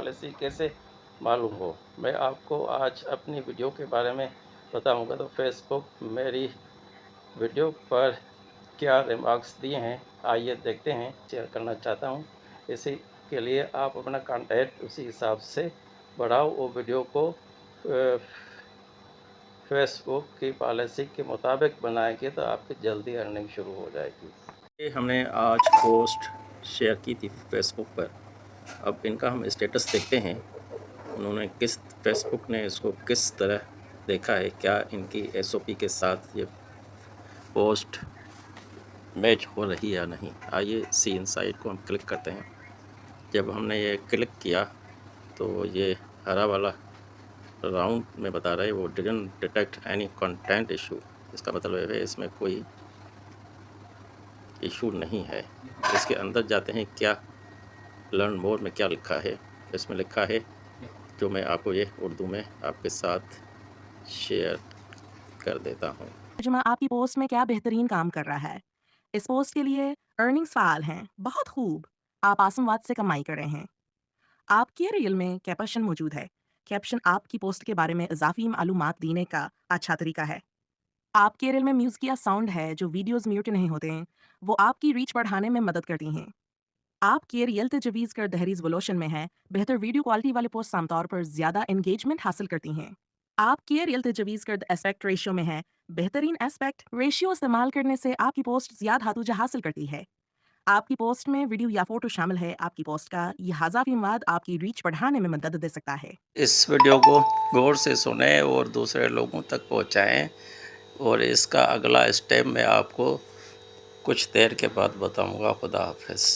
Policy कैसे मालूम हो। मैं आपको आज अपनी वीडियो के बारे में बताऊंगा। तो फेसबुक मेरी वीडियो पर क्या रिमार्क्स दिए हैं, आइए देखते हैं। शेयर करना चाहता हूं, इसी के लिए आप अपना कॉन्टैक्ट उसी हिसाब से बढ़ाओ और वीडियो को फेसबुक की पॉलिसी के मुताबिक बनाएंगे तो आपकी जल्दी अर्निंग शुरू हो जाएगी। ये हमने आज पोस्ट शेयर की थी फेसबुक पर। अब इनका हम स्टेटस देखते हैं, उन्होंने फेसबुक ने इसको किस तरह देखा है, क्या इनकी एसओपी के साथ ये पोस्ट मैच हो रही है या नहीं। आइए सी इनसाइड को हम क्लिक करते हैं। जब हमने ये क्लिक किया तो ये हरा वाला राउंड में बता रहा है वो didn't detect any content issue. इसका मतलब है इसमें कोई इशू नहीं है। इसके अंदर जाते हैं, क्या लर्न मोर में क्या लिखा है। इसमें लिखा है जो मैं आपको ये उर्दू में आपके साथ शेयर कर देता हूँ। तर्जुमा आपकी पोस्ट में क्या बेहतरीन काम कर रहा है। इस पोस्ट के लिए अर्निंग्स फ़ाल हैं, बहुत खूब। आप आसमवाद से कमाई कर रहे हैं। आपके रील में कैप्शन मौजूद है। कैप्शन आपकी पोस्ट के बारे में इजाफी मालूमात देने का अच्छा तरीका है। आपके रील में म्यूज़िक या साउंड है जो वीडियोज़ म्यूट नहीं होते हैं, वो आपकी रीच बढ़ाने में मदद करती हैं। आपके रियल तजवीज़ कर दहरीज वलोशन में है, बेहतर वीडियो क्वालिटी वाले पोस्ट आमतौर पर ज़्यादा एंगेजमेंट हासिल करती हैं। आपके रियल तजवीज़ कर एस्पेक्ट रेशियो में है, बेहतरीन एस्पेक्ट रेशियो इस्तेमाल करने से आपकी पोस्ट ज़्यादा हाथुजा हासिल करती है। आपकी पोस्ट में वीडियो या फोटो शामिल है, आपकी पोस्ट का यह इजाफी मवाद आपकी रीच बढ़ाने में मदद दे सकता है। इस वीडियो को गौर से सुने और दूसरे लोगों तक पहुंचाएं, और इसका अगला स्टेप मैं आपको कुछ देर के बाद बताऊंगा। खुदा हाफिज़।